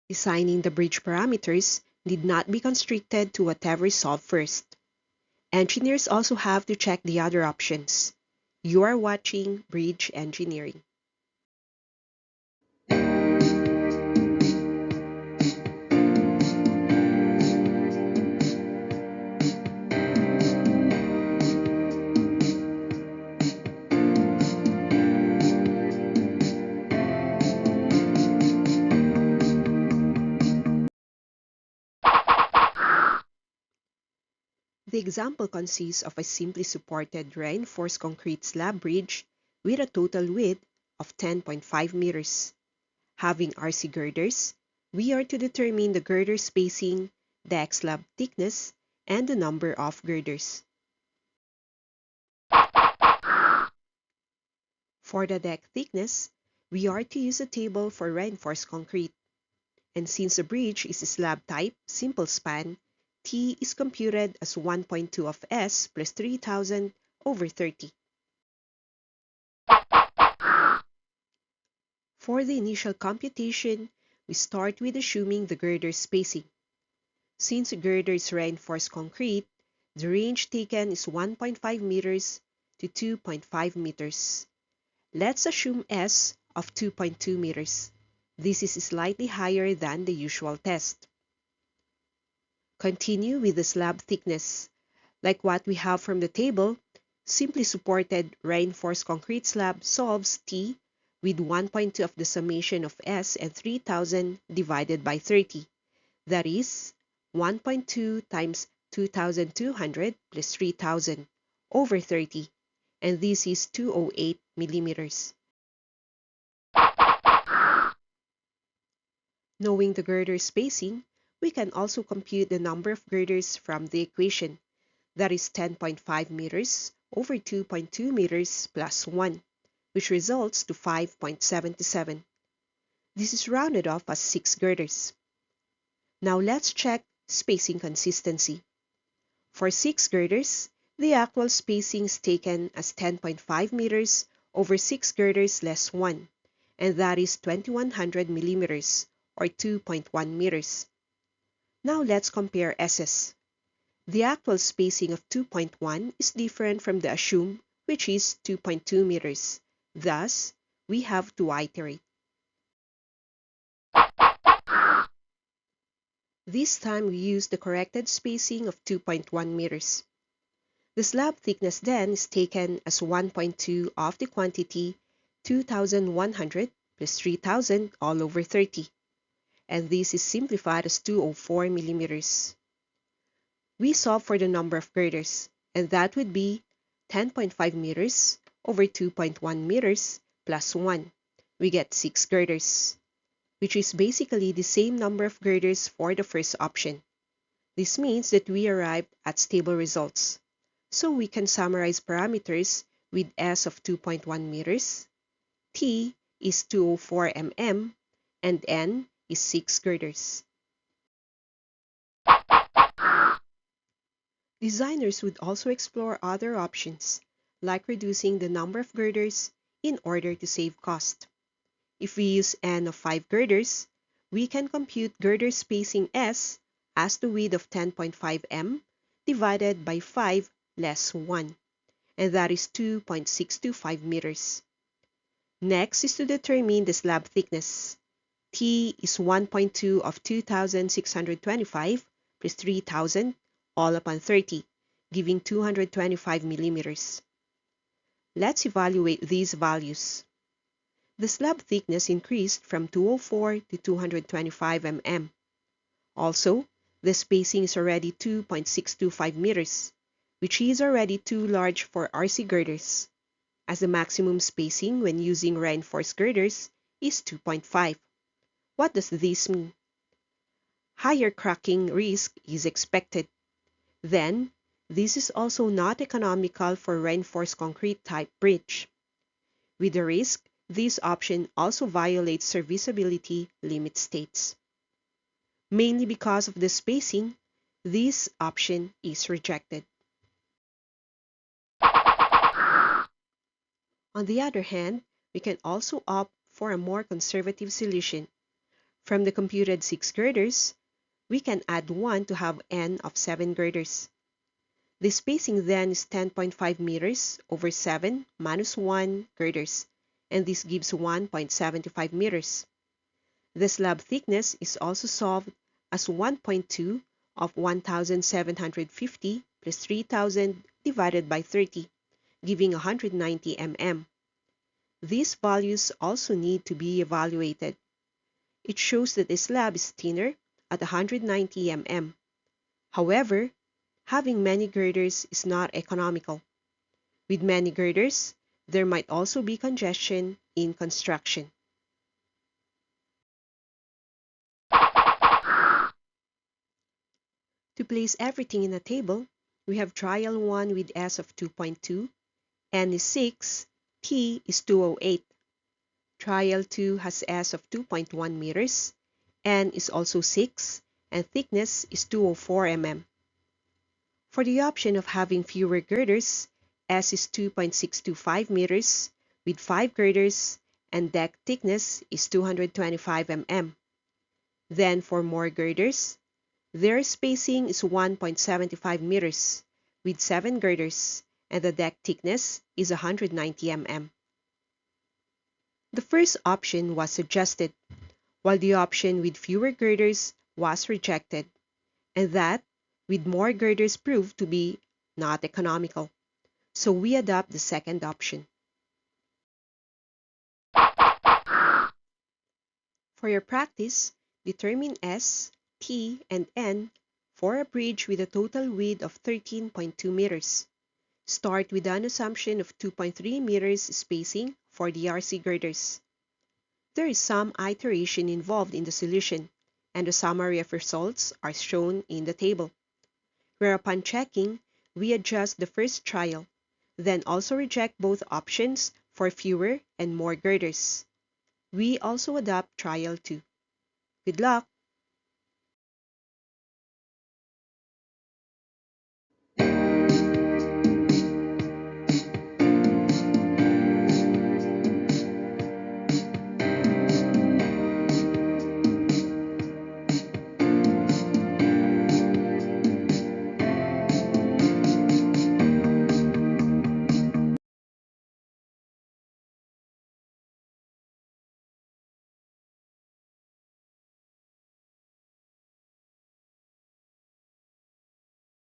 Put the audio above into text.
Designing the bridge parameters need not be constricted to whatever is solved first. Engineers also have to check the other options. You are watching Bridge Engineering. The example consists of a simply supported reinforced concrete slab bridge with a total width of 10.5 meters. Having RC girders, we are to determine the girder spacing, deck slab thickness, and the number of girders. For the deck thickness, we are to use a table for reinforced concrete. And since the bridge is a slab type, simple span, T is computed as 1.2 of S plus 3,000 over 30. For the initial computation, we start with assuming the girder spacing. Since the girder is reinforced concrete, the range taken is 1.5 meters to 2.5 meters. Let's assume S of 2.2 meters. This is slightly higher than the usual test. Continue with the slab thickness. Like what we have from the table, simply supported reinforced concrete slab solves T with 1.2 of the summation of S and 3,000 divided by 30. That is 1.2 times 2,200 plus 3,000 over 30, and this is 208 millimeters. Knowing the girder spacing, we can also compute the number of girders from the equation. That is 10.5 meters over 2.2 meters plus 1, which results to 5.77. This is rounded off as 6 girders. Now let's check spacing consistency. For 6 girders, the actual spacing is taken as 10.5 meters over 6 girders less 1, and that is 2100 millimeters or 2.1 meters. Now let's compare S's. The actual spacing of 2.1 is different from the assumed, which is 2.2 meters. Thus, we have to iterate. This time we use the corrected spacing of 2.1 meters. The slab thickness then is taken as 1.2 of the quantity 2,100 plus 3,000 all over 30, and this is simplified as 204 millimeters. We solve for the number of girders, and that would be 10.5 meters over 2.1 meters plus 1. We get 6 girders, which is basically the same number of girders for the first option. This means that we arrive at stable results. So we can summarize parameters with S of 2.1 meters, T is 204 mm, and N is 6 girders. Designers would also explore other options, like reducing the number of girders in order to save cost. If we use N of 5 girders, we can compute girder spacing S as the width of 10.5 m divided by 5 less 1, and that is 2.625 meters. Next is to determine the slab thickness. T is 1.2 of 2,625 plus 3,000 all upon 30, giving 225 millimeters. Let's evaluate these values. The slab thickness increased from 204 to 225 mm. Also, the spacing is already 2.625 meters, which is already too large for RC girders, as the maximum spacing when using reinforced girders is 2.5. What does this mean? Higher cracking risk is expected. Then, this is also not economical for reinforced concrete type bridge. With the risk, this option also violates serviceability limit states. Mainly because of the spacing, this option is rejected. On the other hand, we can also opt for a more conservative solution. From the computed 6 girders, we can add 1 to have n of 7 girders. The spacing then is 10.5 meters over 7 minus 1 girders, and this gives 1.75 meters. The slab thickness is also solved as 1.2 of 1,750 plus 3,000 divided by 30, giving 190 mm. These values also need to be evaluated. It shows that the slab is thinner at 190 mm. However, having many girders is not economical. With many girders, there might also be congestion in construction. To place everything in a table, we have trial 1 with S of 2.2, N is 6, T is 208. Trial 2 has S of 2.1 meters, N is also 6, and thickness is 204 mm. For the option of having fewer girders, S is 2.625 meters with 5 girders, and deck thickness is 225 mm. Then for more girders, their spacing is 1.75 meters with 7 girders, and the deck thickness is 190 mm. The first option was suggested, while the option with fewer girders was rejected, and that with more girders proved to be not economical. So we adopt the second option. For your practice, determine S, T, and N for a bridge with a total width of 13.2 meters. Start with an assumption of 2.3 meters spacing for the RC girders. There is some iteration involved in the solution, and the summary of results are shown in the table. Where upon checking, we adjust the first trial, then also reject both options for fewer and more girders. We also adopt trial 2. Good luck!